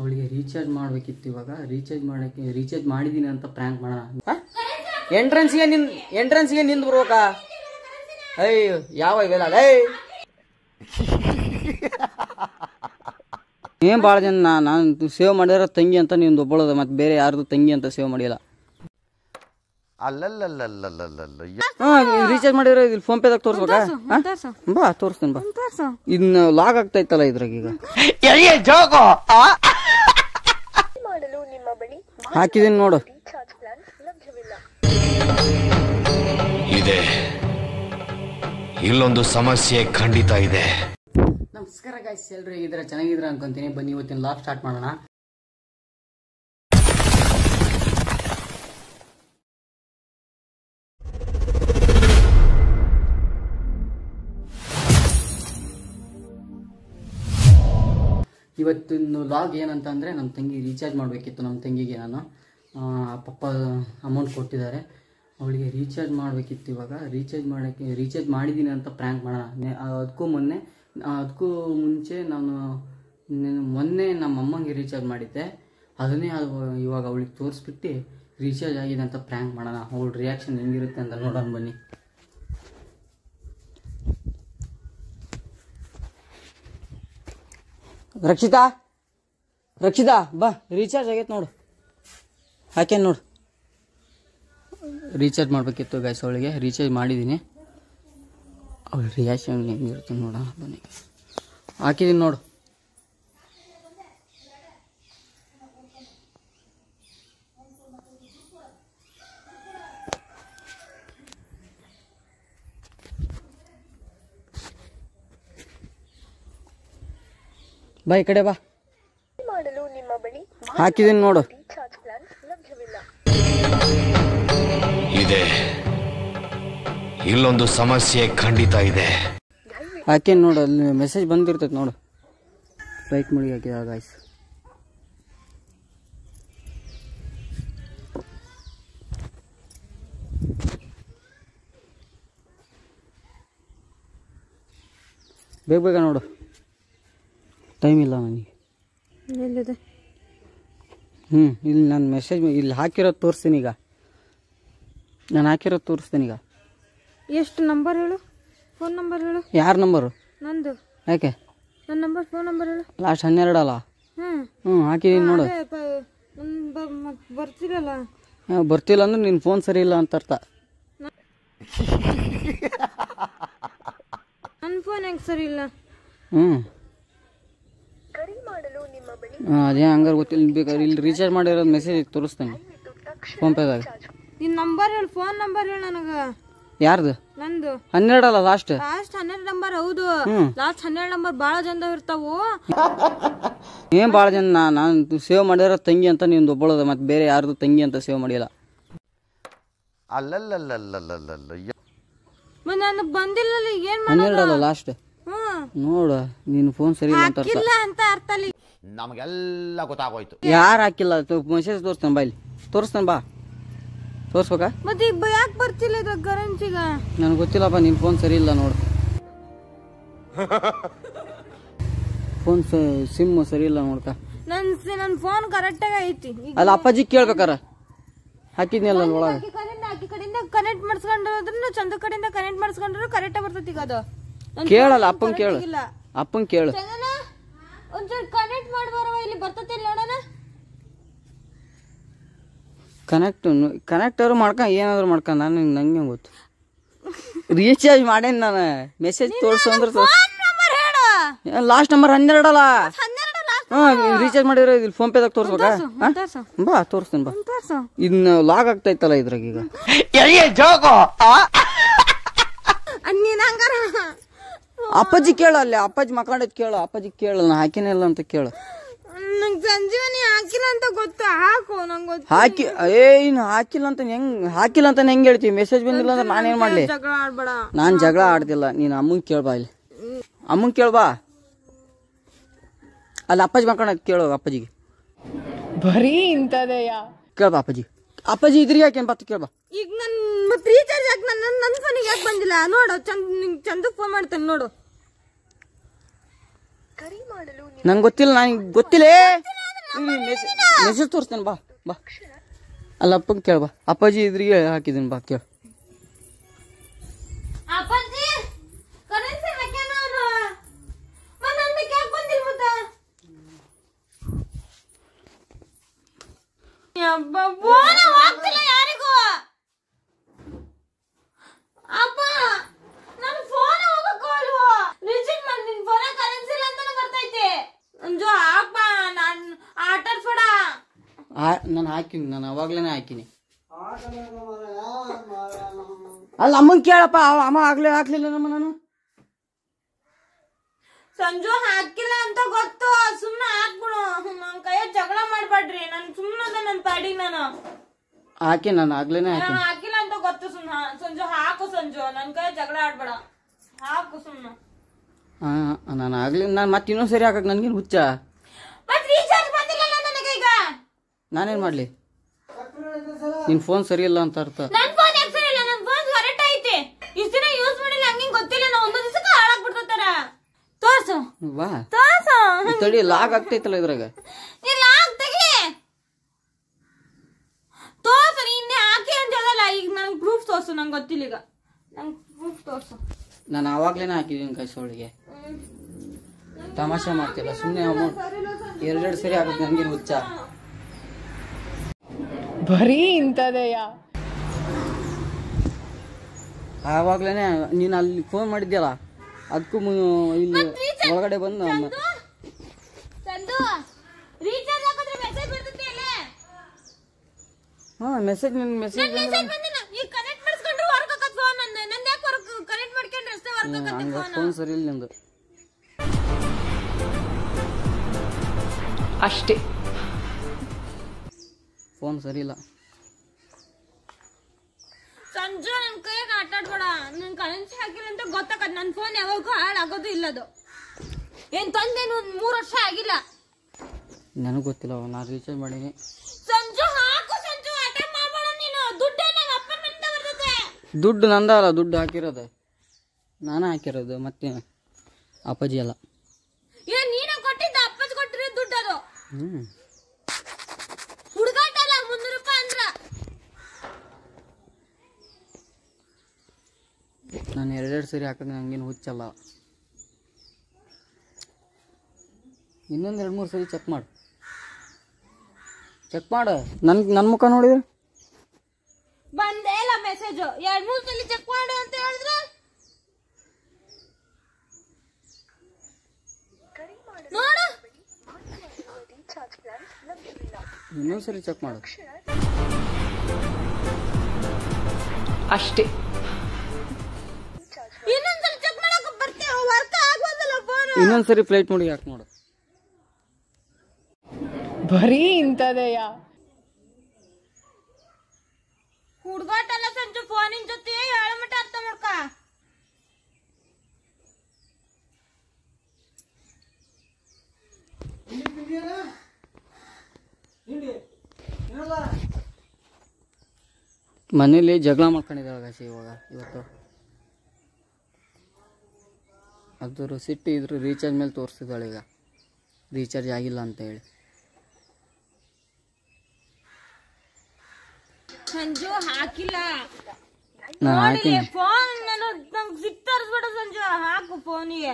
ಅವಳಿಗೆ ರೀಚಾರ್ಜ್ ಮಾಡಬೇಕಿತ್ತು. ಇವಾಗ ರೀಚಾರ್ಜ್ ಮಾಡಿದ್ದೀನಿ ಅಂತ ಪ್ರ್ಯಾಂಕ್ ಮಾಡೋಣ. ಎಂಟ್ರೆನ್ಸ್ಗೆ ನಿಂದು ಬರ್ಬೇಕಾ? ಅಯ್ಯೋ ಯಾವ ಇವೆಲ್ಲ ಏನ್ ಭಾಳ ಜನ ನಾನು ಸೇವ್ ಮಾಡಿರೋ ತಂಗಿ ಅಂತ ನಿಂದು ಒಬ್ಬಳದ, ಮತ್ತೆ ಬೇರೆ ಯಾರ್ದು ತಂಗಿ ಅಂತ ಸೇವ್ ಮಾಡಿಲ್ಲ. ರೀಚಾರ್ಜ್ ಮಾಡಿರೋ ಇಲ್ಲಿ ಫೋನ್ ಪೇದಾಗ ತೋರ್ಸ್ಬೇಕಾ? ಬಾ ತೋರಿಸ್ತೀನಿ ಬಾ. ಇನ್ನ ಲಾಗ್ ಆಗ್ತಾ ಇತ್ತಲ್ಲ ಇದ್ರಾಗ. ಈಗ ಹಾಕಿದೀನಿ ನೋಡು. ಇದೆ ಇಲ್ಲೊಂದು ಸಮಸ್ಯೆ ಖಂಡಿತ ಇದೆ. ನಮಸ್ಕಾರ ಗೈಸ್, ಎಲ್ರು ಹೇಗಿದ್ರೆ ಚೆನ್ನಾಗಿದ್ರೆ ಅನ್ಕೊಂತೀನಿ. ಬನ್ನಿ ಇವತ್ತಿನ ಲಾಗ್ ಸ್ಟಾರ್ಟ್ ಮಾಡೋಣ. ಇವತ್ತಿನ ಲಾಗ್ ಏನಂತ ಅಂದರೆ, ನಮ್ಮ ತಂಗಿ ರೀಚಾರ್ಜ್ ಮಾಡಬೇಕಿತ್ತು. ನಮ್ಮ ತಂಗಿಗೆ ನಾನು ಪಪ್ಪ ಅಮೌಂಟ್ ಕೊಟ್ಟಿದ್ದಾರೆ, ಅವಳಿಗೆ ರೀಚಾರ್ಜ್ ಮಾಡಬೇಕಿತ್ತು. ಇವಾಗ ರೀಚಾರ್ಜ್ ಮಾಡಿದ್ದೀನಿ ಅಂತ ಪ್ರ್ಯಾಂಕ್ ಮಾಡೋಣ. ಅದಕ್ಕೂ ಮುಂಚೆ ನಾನು ಮೊನ್ನೆ ನಮ್ಮ ಅಮ್ಮಂಗೆ ರೀಚಾರ್ಜ್ ಮಾಡಿದ್ದೆ. ಅದನ್ನೇ ಇವಾಗ ಅವಳಿಗೆ ತೋರಿಸ್ಬಿಟ್ಟು ರೀಚಾರ್ಜ್ ಆಗಿದೆ ಅಂತ ಪ್ರ್ಯಾಂಕ್ ಮಾಡೋಣ. ಅವಳ ರಿಯಾಕ್ಷನ್ ಹೆಂಗಿರುತ್ತೆ ಅಂತ ನೋಡೋಣ ಬನ್ನಿ. ರಕ್ಷಿತಾ ಬಾ, ರೀಚಾರ್ಜ್ ಆಗೈತೆ ನೋಡು. ಹಾಕೇನು ನೋಡು. ರೀಚಾರ್ಜ್ ಮಾಡಬೇಕಿತ್ತು ಗೈಸ್, ಅವಳಿಗೆ ರೀಚಾರ್ಜ್ ಮಾಡಿದ್ದೀನಿ. ಅವಳ ರಿಯಾಕ್ಷನ್ ಹೆಂಗಿರುತ್ತೆ ನೋಡೋಣ ಬನ್ನಿ. ಹಾಕಿದ್ದೀನಿ ನೋಡು. ಬಾ ಈ ಕಡೆ ಬಾ. ಹಾಕಿದ್ದೀನಿ ನೋಡು. ಇದೆ ಇಲ್ಲೊಂದು ಸಮಸ್ಯೆ ಖಂಡಿತ ಇದೆ. ಹಾಕೇನು ನೋಡು, ಅಲ್ಲಿ ಮೆಸೇಜ್ ಬಂದಿರ್ತೈತೆ ನೋಡು. ಲೈಕ್ ಮಾಡಿ ಹಾಕಿದ ಗಾಯ್ಸ್. ಬೇಗ ನೋಡು, ಟೈಮ್ ಇಲ್ಲ ನನಗೆ. ಇಲ್ಲಿ ನಾನು ಮೆಸೇಜ್ ಇಲ್ಲಿ ಹಾಕಿರೋದು ತೋರಿಸ್ತೀನಿ ಈಗ. ನಾನು ಹಾಕಿರೋದು ತೋರಿಸ್ತೀನಿ ಈಗ. ಎಷ್ಟು ನಂಬರ್ ಹೇಳು? ಫೋನ್ ನಂಬರ್ ಹೇಳು. ಯಾರ ನಂಬರು? ನಂದು. ಯಾಕೆ? ನನ್ನ ನಂಬರ್, ಫೋನ್ ನಂಬರ್ ಹೇಳು. ಲಾಸ್ಟ್ 12 ಅಲ್ಲ? ಹಾಕಿದೀನಿ ನೋಡು. ಬರ್ತಿರಲ್ಲ. ಬರ್ತಿಲ್ಲ ಅಂದ್ರೆ ನಿನ್ನ ಫೋನ್ ಸರಿ ಇಲ್ಲ ಅಂತ ಅರ್ಥ. ನನ್ನ ಫೋನ್ ಹೆಂಗೆ ಸರಿ ಇಲ್ಲ? ಅದೇ ಹಂಗಾರೆ ಗೊತ್ತಿಲ್ಲ. ಬೇಕಾದ್ರೆ ಇಲ್ಲಿ ರೀಚಾರ್ಜ್ ಮಾಡಿರೋದು ಮೆಸೇಜ್ ತೋರಿಸ್ತೇನೆ ಫೋನ್ ಪೇದಾಗ. ನಿನ್ನ ನಂಬರ್ ಹೇಳು, ಫೋನ್ ನಂಬರ್ ಹೇಳು ನನಗೆ. ಯಾರ್ದು? ನಂದು. 12 ಅಲ್ಲ ಲಾಸ್ಟ್? Last 12 number. ಹೌದು, ಲಾಸ್ಟ್ 12 ನಂಬರ್ ಭಾಳ ಜನ ಇರ್ತಾವು. ಏನ್ ಭಾಳ ಜನ ನಾನು ಸೇವ್ ಮಾಡಿರೋ ತಂಗಿ ಅಂತ ನಿಂದು ಒಬ್ಬಳದ, ಮತ್ತೆ ಬೇರೆ ಯಾರ್ದು ತಂಗಿ ಅಂತ ಸೇವ್ ಮಾಡಿಲ್ಲ. ನಾನು ಬಂದಿಲ್ಲ. ಏನ್ 12 ಅಲ್ಲ ಲಾಸ್ಟ್? ನೋಡು, ನಿನ್ನ ಫೋನ್ ಸರಿ ಇಲ್ಲ ಅಂತ ಅರ್ಥ. ನಮಗೆಲ್ಲ ಗೊತ್ತಾಗೋಯ್ತು. ಯಾರು ಹಾಕಿಲ್ಲ? ಮೆಸೇಜ್ ತೋರಿಸ್ತೇನೆ ಬಾ, ಇಲ್ಲಿ ತೋರಿಸ್ತೇನೆ ಬಾ. ತೋರಿಸ್ಬೇಕಾ? ಮತ್ತೆ ಈಗ ಯಾಕೆ ಬರ್ತಿಲ್ಲ ಇದ್ರಾಗ ಕರೆನ್ಸಿಗ? ನನಗೆ ಗೊತ್ತಿಲ್ಲಪ್ಪ, ನಿನ್ನ ಫೋನ್ ಸರಿ ಇಲ್ಲ ನೋಡು. ಫೋನ್ ಸಿಮ್ ಸರಿ ಇಲ್ಲ ನೋಡ್ಕ. ನನ್ನ ಫೋನ್ ಕರೆಕ್ಟಾಗಿ ಐತಿ. ಅಲ್ಲ ಅಪ್ಪಾಜಿ ಕೇಳ್ಬೇಕಾರ. ಹಾಕಿದ್ನಲ್ಲ ಒಳಗೆ. ಆಕಿ ಕಡೆಯಿಂದ ಕನೆಕ್ಟ್ ಮಾಡಿಸ್ಕೊಂಡ್ರೆ ಚಂದ ಕಡೆಯಿಂದ ಕನೆಕ್ಟ್ ಮಾಡಿಸ್ಕೊಂಡ್ರೆ ಕರೆಕ್ಟಾಗಿ ಬರ್ತೈತಿ. ಈಗ ಅದು ಕೇಳಲ್ಲ, ಅಪ್ಪಂಗೆ ಕೇಳು. ಅಪ್ಪಂಗೆ ಕೇಳು. ಒಂಚೂರು ಕನೆಕ್ಟ್ ಮಾಡ್ಬಾರವ, ಇಲ್ಲಿ ಬರ್ತೈತಿ ನೋಡೋಣ. ಕನೆಕ್ಟರು ಏನಾದ್ರು ಮಾಡ್ಕ. ನಂಗೆ ಗೊತ್ತು. ರೀಚಾರ್ಜ್ ಮಾಡೇನಿ ನಾನು. ಮೆಸೇಜ್ ತೋರಿಸು ಅಂದ್ರೆ ಲಾಸ್ಟ್ ನಂಬರ್ 12 ಅಲ್ಲ? ರೀಚಾರ್ಜ್ ಮಾಡಿರೋ ಇಲ್ಲಿ ಫೋನ್ ಪೇದಾಗ ತೋರಿಸ್ಬೇಕಾ? ಬಾ ತೋರಿಸ್ತೀನಿ ಬಾ. ಇನ್ನ ಲಾಗ್ ಆಗ್ತಾ ಇತ್ತಲ್ಲ ಇದ್ರಾಗ. ಈಗ ಅಪ್ಪಾಜಿ ಕೇಳು, ಅಲ್ಲಿ ಅಪ್ಪಾಜಿ ಮಕ್ಕಳದ್ ಕೇಳು. ಅಪ್ಪಾಜಿ ಕೇಳು, ನಾ ಹಾಕಿನಿಲ್ಲ ಅಂತ ಕೇಳು. ಸಂಜೀವನಿ ಹಾಕಿಲ್ಲ ಅಂತ ಗೊತ್ತು. ಹಾಕು, ನಂಗೆ ಗೊತ್ತು. ಹಾಕಿ ಹಾಕಿಲ್ಲ ಅಂತ ಹೆಂಗ್ ಹೇಳ್ತೀವಿ? ಮೆಸೇಜ್ ಬಂದಿಲ್ಲ ಅಂದ್ರೆ ನಾನೇನ್ ಮಾಡ್ಲಿ? ಜಗಳ ಆಡ್ಬೇಡ. ನಾನ್ ಜಗಳ ಆಡ್ತಿಲ್ಲ. ನೀನ್ ಅಮ್ಮಂಗ್ ಕೇಳ್ಬಾ, ಇಲ್ಲಿ ಅಮ್ಮಂಗ್ ಕೇಳ್ಬಾ. ಅಲ್ಲಿ ಅಪ್ಪಾಜಿ ಮಕ್ಕಳದ್ ಕೇಳು. ಅಪ್ಪಾಜಿಗೆ ಬರೀ ಇಂತದೆಯಾ? ಕೇಳ್ಬಾ ಅಪ್ಪಾಜಿ ಇದ್ರಿಗೆ ಯಾಕೆ ಬತ್ತು ಕೇಳ್ಬಾ. ಈಗ ನನ್ ಮತ್ತೆ ರೀಚಾರ್ಜ್ ಯಾಕೆ ನನ್ನ ಫೋನಿಗೆ ಯಾಕೆ ಬಂದಿಲ್ಲ ನೋಡು. ಚಂದ ಫೋನ್ ಮಾಡ್ತೇನೆ ನೋಡು. ನಂಗೆ ಗೊತ್ತಿಲ್ಲ, ನನಗೆ ಗೊತ್ತಿಲ್ಲ. ಮೆಸೇಜ್ ತೋರಿಸ್ತೇನೆ ಬಾ ಬಾ. ಅಲ್ಲ ಅಪ್ಪಗೆ ಕೇಳ ಬಾ. ಅಪ್ಪಾಜಿ ಇದ್ರಿಗೆ ಹಾಕಿದ್ದೀನಿ ಬಾ ಕೇಳ. ಯಾರಿಗೂ ಅಪ್ಪ ನನ್ನ ಫೋನ್ ಹೋಗಕ್ಕೋಲ್ವೋ ರಿಚಾರ್ಜ್ ಮಾಡಿ ನಿನ್ ಫೋನ್ ಕರೆನ್ಸಿ ಇಲ್ಲ ಅಂತ ಬರ್ತೈತೆ ಅಂಜು ಹಾಕ್ಪ ನಾನು ಆಟಾಡ್ಸ್ಬೇಡ. ನಾನು ಹಾಕಿನಿ, ನಾನು ಅವಾಗ್ಲೇನೆ ಹಾಕಿನಿ. ಅಲ್ಲ ಅಮ್ಮನ್ ಕೇಳಪ್ಪ, ಅಮ್ಮ ಹಾಕ್ಲಿಲ್ಲ ನಮ್ಮ. ನಾನು ಸಂಜು ಹಾಕಿಲ್ಲ ಅಂತ ಗೊತ್ತು, ಸುಮ್ನೆ ಹಾಕ್ಬಿಡು. ನನ್ ಕೈಯ ಜಗಳ ಮಾಡ್ಬೇಡ್ರಿ, ನನ್ ಸುಮ್ನದ ನನ್ ಪಾಡಿ. ನಾನು ಹಾಕಿ, ನಾನು ಆಗ್ಲೇನೆ ಹಾಕಿ. ಹಾಕಿಲ್ಲ ಅಂತ ಗೊತ್ತು. ಸುಮ್ನ ಸಂಜು ಹಾಕು ಸಂಜು, ನನ್ ಕೈಯ ಜಗಳ ಆಡ್ಬೇಡ, ಹಾಕು ಸುಮ್ನ. ನಾನು ಆಗ್ಲಿ, ನಾನು ಮತ್ತೆ ಇನ್ನೊಂದ್ ಸರಿ ಹಾಕಕ್ ನನ್ಗೇನು ಹುಚ್ಚ? ಮತ್ ರೀಚಾರ್ಜ್ ಬಂದಿಲ್ಲ ನನಗೆ ಈಗ. ನಾನೇನ್ ಮಾಡ್ಲಿ? ನಿನ್ ಫೋನ್ ಸರಿ ಇಲ್ಲ ಅಂತ ಅರ್ಥ. ನನ್ ಫೋನ್ ಯಾಕೆ ಸರಿ ಇಲ್ಲ? ನನ್ ಫೋನ್ ಕರೆಕ್ಟ್ ಐತೆ. ಇಷ್ಟ ದಿನ ಯೂಸ್ ಮಾಡಿಲ್ಲ, ಹಂಗಿಂಗ್ ಗೊತ್ತಿಲ್ಲ. ನಾ ಒಂದೊಂದ್ ದಿವಸಕ್ಕೆ ಹಾಳಾಗ್ಬಿಡ್ತಾರ. ತೋರ್ಸು ಬಾ, ತೋರ್ಸು. ತಡಿ, ಲಾಗ್ ಆಗ್ತೈತಲ್ಲ ಇದ್ರಾಗ. ಇಲ್ಲ ತೆಗಿ, ತೋರ್ಸು. ನಿನ್ನೆ ಹಾಕಿ ಅಂತ ಹೇಳಲ್ಲ, ಈಗ ನಂಗೆ ಪ್ರೂಫ್ ತೋರ್ಸು. ನಂಗೆ ಗೊತ್ತಿಲ್ಲ ಈಗ, ನಂಗೆ ಪ್ರೂಫ್ ತೋರ್ಸು. ನಾನು ಅವಾಗ್ಲೇನೆ ಹಾಕಿದ್ದೀನಿ ಕೈಸೋಳಿಗೆ. ತಮಾಷೆ ಮಾಡ್ತಿಲ್ಲ, ಸುಮ್ಮನೆ ಅಮೌಂಟ್ ಎರಡೆರಡು ಸರಿ ಹಾಕಕ್ ನನ್ಗೇನು ಹುಚ್ಚ? ಬರೀ ಇಂಥದೆಯ. ಆವಾಗ್ಲೇನೆ ನೀನು ಅಲ್ಲಿ ಫೋನ್ ಮಾಡಿದ್ಯಲ್ಲ, ಅದಕ್ಕೂ ಇಲ್ಲಿ ಒಳಗಡೆ ಬಂದು ಚಂದು ರೀಚಾರ್ಜ್ ಹಾಕಿದ್ರೆ ಮೆಸೇಜ್ ಬರ್ತೈತೆ ಅಲ್ಲ? ಮೆಸೇಜ್ ಮೆಸೇಜ್ ಬಂದಿಲ್ಲ. ಈಗ ಕನೆಕ್ಟ್ ಮಾಡಿಸ್ಕೊಂಡ್ರೆ ವರ್ಕ್ ಆಗತ್ತೆ ಫೋನ್. ನಂದು ಯಾಕೆ ವರ್ಕ್ ಕನೆಕ್ಟ್ ಮಾಡ್ಕೊಂಡ್ರೆ ಅಷ್ಟೇ ವರ್ಕ್ ಆಗತ್ತೆ ಫೋನ್ ಸರಿ ಇಲ್ಲ ನಿಂದು ಅಷ್ಟೇ. ಫೋನ್ ಸರಿ ಇಲ್ಲ ಸಂಜು. ನನ್ ಕೈಯಾಗ ಆಟ ಆಡ್ಬೇಡ. ನನ್ ಕರೆನ್ಸಿ ಹಾಕಿಲ್ಲ ಅಂತ ಗೊತ್ತಾಗತ್. ನನ್ ಫೋನ್ ಯಾವಾಗೂ ಹಾಳಾಗೋದು ಇಲ್ಲದು. ಏನ್ ತಂದೇನು 3 ವರ್ಷ ಆಗಿಲ್ಲ. ನನಗೆ ಗೊತ್ತಿಲ್ಲ, ನಾನು ರೀಚಾರ್ಜ್ ಮಾಡೀನಿ. ಸಂಜು ಹಾಕು ಸಂಜು, ಆಟ ಮಾಡಬೇಡ ನೀನು. ದುಡ್ಡು ನಮ್ಮ ಅಪ್ಪನಿಂದ ಬರ್ತದೆ. ದುಡ್ಡು ನಂದ ಅಲ್ಲ, ದುಡ್ಡು ಹಾಕಿರೋದು ನಾನೇ ಹಾಕಿರೋದು, ಮತ್ತೇನು ಅಪ್ಪಾಜಿ ಅಲ್ಲ. ಏನ್ ನೀನ ಕೊಟ್ಟಿದ್ದ? ಅಪ್ಪಜ್ ಕೊಟ್ಟಿರೋ ದುಡ್ಡು ಅದು. ಹ್ಮ್, ಹುಡುಗಾಟ ಅಲ್ಲ, 300 ರೂಪಾಯಿ ಅಂದ್ರ. ನಾನು ಎರಡೆರಡು ಸರಿ ಹಾಕಿದ್ರೆ ನನಗೇನು ಹುಚ್ಚಲ್ಲ. ಇನ್ನೊಂದು 2-3 ಸರಿ ಚೆಕ್ ಮಾಡು. ನನ್ನ ಮುಖ ನೋಡಿದ್ರೆ ಬಂದೇ ಇಲ್ಲ ಮೆಸೇಜ್. 2-3 ಸಲ ಚೆಕ್ ಮಾಡು ಅಂತ ಹೇಳಿದ್ರೆ ನೋಡು. ಇನ್ನೊಂದು ಸರಿ ಚೆಕ್ ಮಾಡು ಅಷ್ಟೇ. ಇನ್ನೊಂದ್ಸಲ ಚೆಕ್ ಮಾಡಕ್ ಬರ್ತೇವೆ, ವರ್ಕ್ ಆಗೋದಿಲ್ಲ ಫೋನ್. ಇನ್ನೊಂದು ಸರಿ ಫ್ಲೈಟ್ ಮೋಡಿಗೆ ಯಾಕೆ ಮಾಡು. ಬರೀ ಇಂಥದೆಯ. ಹುಡುಗಾಟ ಅಲ್ಲ ಸಂಜು, ಫೋನಿನ ಜೊತೆ ಹೇಳಮಟ ಅರ್ಥ ಮಾಡ್ಕ. ಮನೇಲಿ ಜಗಳ ಮಾಡ್ಕೊಂಡಿದ್ದಾಳೆ ಗಾಸಿ ಇವತ್ತು. ಅದ್ರ ಸಿಟ್ಟು ಇದ್ರ ರೀಚಾರ್ಜ್ ಮೇಲೆ ತೋರಿಸ್ತಿದ್ದಾಳೆ ಈಗ, ರೀಚಾರ್ಜ್ ಆಗಿಲ್ಲ ಅಂತ ಹೇಳಿ. ಸಂಜು ಹಾಕಿಲ್ಲ, ನಾನು ಹಾಕಿನಿ. ಫೋನ್ ನಂಗೆ ಸಿಟ್ಟು ತರಿಸ್ಬೇಡ ಸಂಜು, ಹಾಕು ಫೋನಿಗೆ.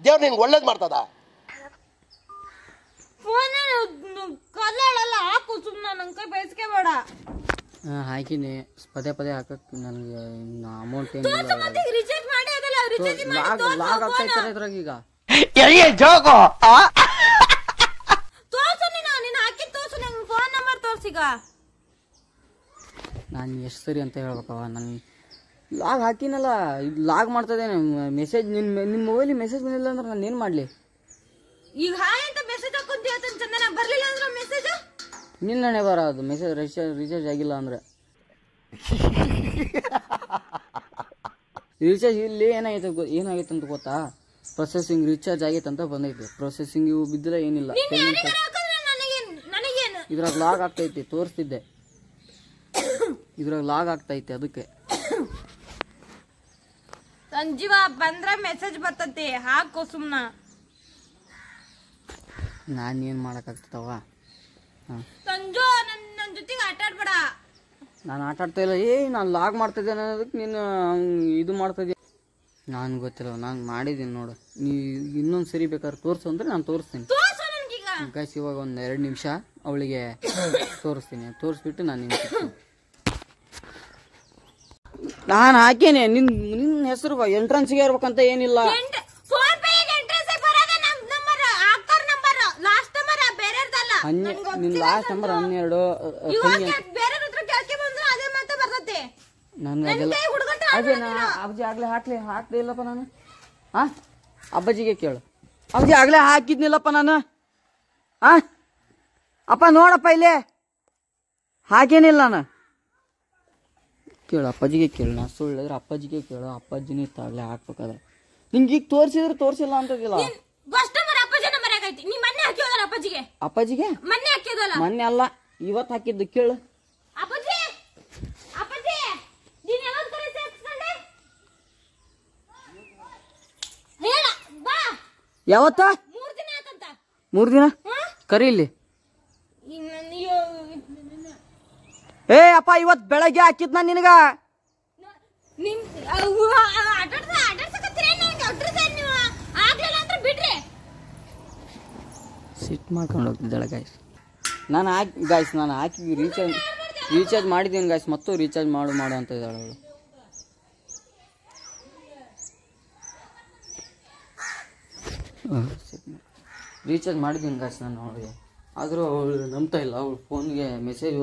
ದೇವ್ರು ನಿಂಗೆ ಒಳ್ಳೇದು ಮಾಡ್ತದ. ಫೋನ್ ಕಲ್ಲಲ್ಲ, ಹಾಕು ಸುಮ್ಮನೆ. ನಂಗೆ ಕೈ ಬಯಸ್ಕೆ ಬೇಡ. ಹಾಕಿನಿ, ಪದೇ ಪದೇ ಹಾಕಕ್ಕೆ ನನಗೆ ಅಮೌಂಟ್ ಏನು ರಿಚಾರ್ಜ್ ಮಾಡಿ ಅದಲ್ಲ, ರಿಚಾರ್ಜ್ ಮಾಡಿ ಲಾಗ್ ಆಗ್ತಾ ಇದ್ದಾರೆ ಇದ್ರಾಗ ಈಗ. ತೋರ್ಸು ನೀನು ಹಾಕಿ ತೋರ್ಸು. ನಂಗೆ ಫೋನ್ ನಂಬರ್ ತೋರ್ಸಿಗ. ನಾನು ಎಷ್ಟು ಸರಿ ಅಂತ ಹೇಳ್ಬೇಕವ, ನಾನು ಲಾಗ್ ಹಾಕಿನಲ್ಲ, ಇದು ಲಾಗ್ ಮಾಡ್ತದೇನೆ ಮೆಸೇಜ್. ನಿಮ್ಮ ಮೊಬೈಲಿಗೆ ಮೆಸೇಜ್ ಬಂದಿಲ್ಲ ಅಂದ್ರೆ ನಾನು ಏನು ಮಾಡಲಿ? ಈಗ ಹಾಯ್ ಅಂತ ಮೆಸೇಜ್ ಹಾಕೊಂತ ಹೇಳ್ತಾನೆ ಚಂದನ, ಬರ್ಲಿಲ್ಲ ಅಂದ್ರೆ ಮೆಸೇಜ್ ನಿನ್ನಣೆ ಬರೋದು. ಮೆಸೇಜ್ ರೀಚಾರ್ಜ್ ಆಗಿಲ್ಲ ಅಂದರೆ ರೀಚಾರ್ಜ್ ಇಲ್ಲಿ ಏನಾಗೈತೆ ಅಂತ ಗೊತ್ತಾ? ಪ್ರೊಸೆಸಿಂಗ್ ರೀಚಾರ್ಜ್ ಆಗೈತೆ ಅಂತ ಬಂದೈತೆ. ಪ್ರೊಸೆಸಿಂಗ್ ಇವು ಬಿದ್ದರೆ ಏನಿಲ್ಲ, ಇದ್ರಾಗ ಲಾಗ್ ಆಗ್ತೈತಿ. ತೋರಿಸ್ತಿದ್ದೆ, ಇದ್ರಾಗ ಲಾಗ್ ಆಗ್ತೈತೆ. ಅದಕ್ಕೆ ಸಂಜೀವ ಬಂದ್ರೆ ಮೆಸೇಜ್ ಬರ್ತತಿ, ಹಾಕು ಸುಮ್ನ. ನಾನೇನು ಮಾಡೋಕ್ಕಾಗ್ತದವ? ಸಂಜು ನನ್ನ ಜೊತೆಗೆ ಆಟ ಆಡ್ಬೇಡ. ನಾನು ಆಟ ಆಡ್ತಾ ಇಲ್ಲ. ನಾನು ಲಾಗ್ ಮಾಡ್ತಾ ಇದ್ದೆ ಅನ್ನೋದಕ್ಕೆ ನೀನು ಇದು ಮಾಡ್ತಾ ಇದೀಯ. ನಾನು ಗೊತ್ತಿಲ್ಲ, ನಾನು ಮಾಡಿದ್ದೀನಿ ನೋಡು. ನೀ ಇನ್ನೊಂದು ಸರಿ ಬೇಕಾದ್ರೆ ತೋರಿಸು ಅಂದರೆ ನಾನು ತೋರಿಸ್ತೀನಿ. ಗೈಸ್ ಇವಾಗ ಒಂದು 2 ನಿಮಿಷ ಅವಳಿಗೆ ತೋರಿಸ್ತೀನಿ. ತೋರಿಸ್ಬಿಟ್ಟು ನಾನು ನಿಮ್ಗೆ ನಾನು ಹಾಕೇನೆ. ನಿನ್ನ ಹೆಸರು ಎಂಟ್ರೆನ್ಸ್ಗೆ ಇರ್ಬೇಕಂತ ಏನಿಲ್ಲ. ನಿನ್ ಲಾಸ್ಟ್ ನಂಬರ್ 12. ನನ್ಗೆ ಅದೆಲ್ಲ ಅದೇ ಅಪ್ಪಾಜಿ ಆಗ್ಲೇ ಹಾಕ್ಲೇ ಇಲ್ಲಪ್ಪ ನಾನು. ಅಪ್ಪಾಜಿಗೆ ಕೇಳು. ಅಪ್ಪಾಜಿ ಆಗ್ಲೇ ಹಾಕಿದ್ನಿಲ್ಲಪ್ಪ ನಾನು. ಅಪ್ಪ ನೋಡಪ್ಪ ಇಲ್ಲೇ ಹಾಗೇನಿಲ್ಲ ನಾನು. ಕೇಳು ಅಪ್ಪಾಜಿಗೆ ಕೇಳು. ನಾ ಸುಳ್ಳಿದ್ರೆ ಅಪ್ಪಾಜಿಗೆ ಕೇಳು. ಅಪ್ಪಾಜಿನೇ ಆಗ್ಲೇ ಹಾಕ್ಬೇಕಾದ್ರೆ ನಿಂಗೆ ಈಗ ತೋರಿಸಿದ್ರೆ ತೋರಿಸಿಲ್ಲ ಅಂತದಿಲ್ಲ. ಅಪ್ಪಾಜಿಗೆ ಮೊನ್ನೆ ಅಲ್ಲ ಇವತ್ತು ಹಾಕಿದ್ದು. ಕೇಳು ಯಾವತ್ತ 3 ದಿನ ಕರೀಲಿ. ಅಪ್ಪ ಇವತ್ ಬೆಳಗ್ಗೆ ಹಾಕಿದ್ ನಾನು ನಿನಗ. ಸಿಟ್ ಮಾಡ್ಕೊಂಡು ಹೋಗ್ತಿದ್ದಾಳೆ ಗಾಯ್ಸ್. ನಾನು ಹಾಕಿ ರೀಚಾರ್ಜ್ ಮಾಡಿದ್ದೀನಿ ಗಾಯ್ಸ್. ಮತ್ತು ರೀಚಾರ್ಜ್ ಮಾಡು ಅಂತ ಇದ್ದಾಳೆ ಅವಳು. ರೀಚಾರ್ಜ್ ಮಾಡಿದ್ದೀನಿ ಗಾಯ್ಸ್ ನಾನು ಅವಳಿಗೆ. ಆದರೂ ಅವಳು ನಂಬ್ತಾ ಇಲ್ಲ. ಅವಳು ಫೋನ್ಗೆ ಮೆಸೇಜ್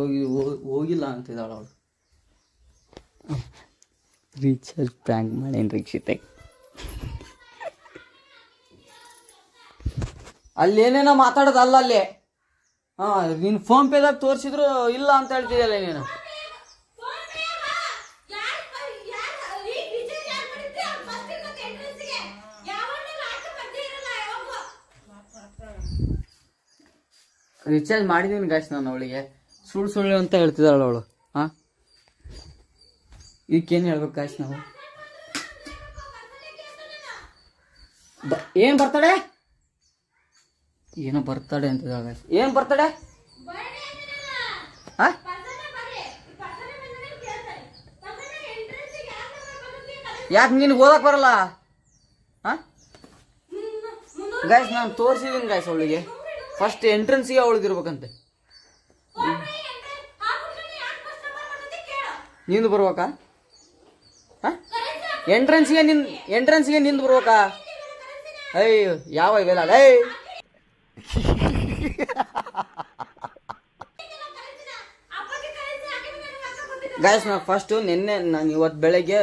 ಹೋಗಿಲ್ಲ ಅಂತಿದ್ದಾಳೆ ಅವಳು. ರೀಚಾರ್ಜ್ ಪ್ರ್ಯಾಂಕ್ ಮಾಡೇನು ರೀಕ್ಷಿತೆ. ಅಲ್ಲಿ ಏನೇನೋ ಮಾತಾಡೋದಲ್ಲ ಅಲ್ಲಿ. ನೀನು ಫೋನ್ ಪೇದಾಗ ತೋರಿಸಿದ್ರು ಇಲ್ಲ ಅಂತ ಹೇಳ್ತಿದ್ದಲ್ಲ ನೀನು. ರೀಚಾರ್ಜ್ ಮಾಡಿದೀನಿ ಗಾಯ್ಸ್ ನಾನು ಅವಳಿಗೆ. ಸುಳ್ಳು ಅಂತ ಹೇಳ್ತಿದ್ದಾಳ ಅವಳು. ಇದಕ್ಕೇನು ಹೇಳ್ಬೇಕು ಗಾಯ್ಸ್ ನಾವು? ಏನ್ ಬರ್ತಡೆ? ಏನೋ ಬರ್ತಡೆ ಅಂತಿದ್ದಾಳ ಗಾಯ್ಸ್. ಏನ್ ಬರ್ತಡೆ? ಯಾಕೆ ನಿನ್ಗೆ ಓದಕ್ ಬರಲ್ಲ? ಗಾಯ್ಸ್ ನಾನು ತೋರಿಸಿದೀನಿ ಗಾಯ್ಸ್ ಅವಳಿಗೆ. ಫಸ್ಟ್ ಎಂಟ್ರೆನ್ಸ್ಗೆ ಅವಳಿಗಿರ್ಬೇಕಂತೆ. ನಿಂದು ಬರ್ಬೇಕಾ? ಎಂಟ್ರೆನ್ಸ್ಗೆ ನಿಂದು ಬರ್ಬೇಕಾ? ಅಯ್ಯೋ ಯಾವ ಇವೆಲ್ಲ ಅಲ್ಲ. ಗಾಯ್ಸ್ ನಾನು ಫಸ್ಟು ನಾನು ಇವತ್ತು ಬೆಳಗ್ಗೆ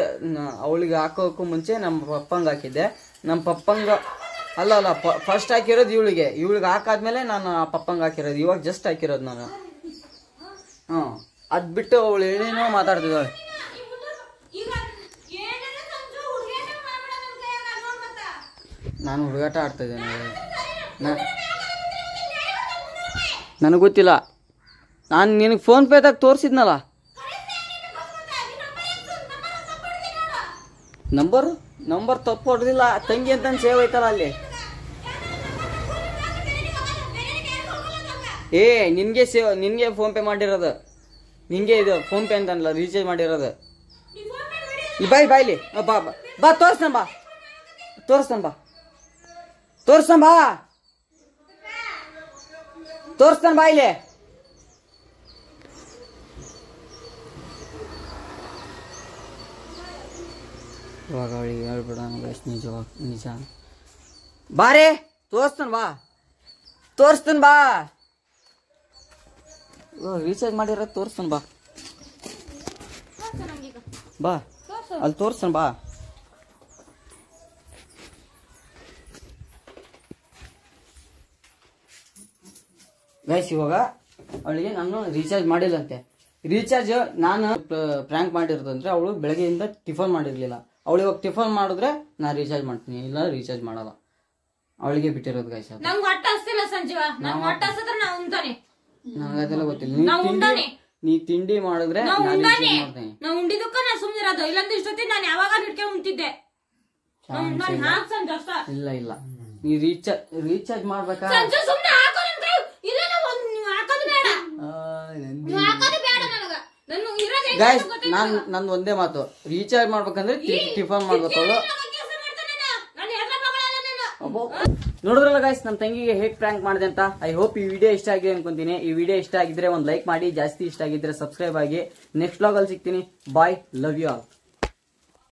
ಅವಳಿಗೆ ಹಾಕೋಕ್ಕೂ ಮುಂಚೆ ನಮ್ಮ ಪಪ್ಪಂಗೆ ಹಾಕಿದ್ದೆ. ನಮ್ಮ ಪಪ್ಪಂಗ ಅಲ್ಲ ಫಸ್ಟ್ ಹಾಕಿರೋದು ಇವಳಿಗೆ ಹಾಕಾದ್ಮೇಲೆ ನಾನು ಆ ಪಪ್ಪಂಗೆ ಹಾಕಿರೋದು. ಇವಾಗ ಜಸ್ಟ್ ಹಾಕಿರೋದು ನಾನು. ಅದ್ ಬಿಟ್ಟು ಅವಳು ಏನೇನೋ ಮಾತಾಡ್ತಿದ್ದಾಳೆ. ನಾನು ಹುಡುಗಾಟ ಆಡ್ತಾ ಇದ್ದೇನೆ. ನನಗೆ ಗೊತ್ತಿಲ್ಲ. ನಾನು ನಿನಗೆ ಫೋನ್ ಪೇದಾಗ ತೋರಿಸಿದ್ನಲ್ಲ ನಂಬರ್ ತಪ್ಪು ಹೊಡೆದಿಲ್ಲ. ತಂಗಿ ಅಂತ ಸೇವ್ ಐತಲ್ಲ ಅಲ್ಲಿ. ನಿನ್ಗೆ ಫೋನ್ ಪೇ ಮಾಡಿರೋದು. ನಿನ್ಗೆ ಇದು ಫೋನ್ ಪೇ ಅಂತಲ್ಲ ರೀಚಾರ್ಜ್ ಮಾಡಿರೋದು. ಬಾಯ್ಲಿ ಬಾ ತೋರಿಸ್ತಾನ ಬಾ ಇಲ್ಲಿ. ಇವಾಗ ಅವಳಿಗೆ ಹೇಳ್ಬಿಡ ನಿಜ. ಬಾರೇ ತೋರಿಸ್ತಾನ ಬಾ. ರೀಚಾರ್ಜ್ ಮಾಡಿರೋದು ತೋರಿಸ್ತಾನ ಬಾ ಅಲ್ಲಿ ತೋರಿಸ್ತಾನ ಬಾ. ಗೈಸ್ ಇವಾಗ ಅವಳಿಗೆ ನಾನು ರೀಚಾರ್ಜ್ ಮಾಡಿಲ್ಲಂತೆ. ರೀಚಾರ್ಜ್ ನಾನು ಪ್ರ್ಯಾಂಕ್ ಮಾಡಿರೋದಂದ್ರೆ ಅವಳು ಬೆಳಗ್ಗೆಯಿಂದ ಟಿಫನ್ ಮಾಡಿರ್ಲಿಲ್ಲ. ಅವಳು ಇವಾಗ ಟಿಫನ್ ಮಾಡಿದ್ರೆ ನಾ ರೀಚಾರ್ಜ್ ಮಾಡ್ತೀನಿ, ಇಲ್ಲ ರೀಚಾರ್ಜ್ ಮಾಡಲ್ಲ. ಅವಳಿಗೆ ಬಿಟ್ಟಿರೋದು ಗೈಸ್. ನನಗದೆಲ್ಲ ಗೊತ್ತಿಲ್ಲ. ನೀ ತಿಂಡಿ ಮಾಡಿದ್ರೆ ಇಲ್ಲ ನೀ ರೀಚಾರ್ಜ್ ಮಾಡ್ಬೇಕಾ? ಗೈಸ್ ನಂದು ಒಂದೇ ಮಾತು, ರೀಚಾರ್ಜ್ ಮಾಡ್ಬೇಕಂದ್ರೆ ಟಿಫನ್ ಮಾಡ್ಬೇಕು ಅವಳು. ನೋಡಿದ್ರಲ್ಲ ಗೈಸ್ ನಮ್ಮ ತಂಗಿಗೆ ಹೇಗೆ ಪ್ರ್ಯಾಂಕ್ ಮಾಡಿದೆ ಅಂತ. ಐ ಹೋಪ್ ಈ ವಿಡಿಯೋ ಇಷ್ಟ ಆಗಿದೆ ಅನ್ಕೊಂತೀನಿ. ಈ ವಿಡಿಯೋ ಇಷ್ಟ ಆಗಿದ್ರೆ ಒಂದು ಲೈಕ್ ಮಾಡಿ, ಜಾಸ್ತಿ ಇಷ್ಟ ಆಗಿದ್ರೆ ಸಬ್ಸ್ಕ್ರೈಬ್ ಆಗಿ. ನೆಕ್ಸ್ಟ್ ವ್ಲಾಗ್ ಅಲ್ಲಿ ಸಿಗ್ತೀನಿ. ಬಾಯ್, ಲವ್ ಯು ಆಲ್.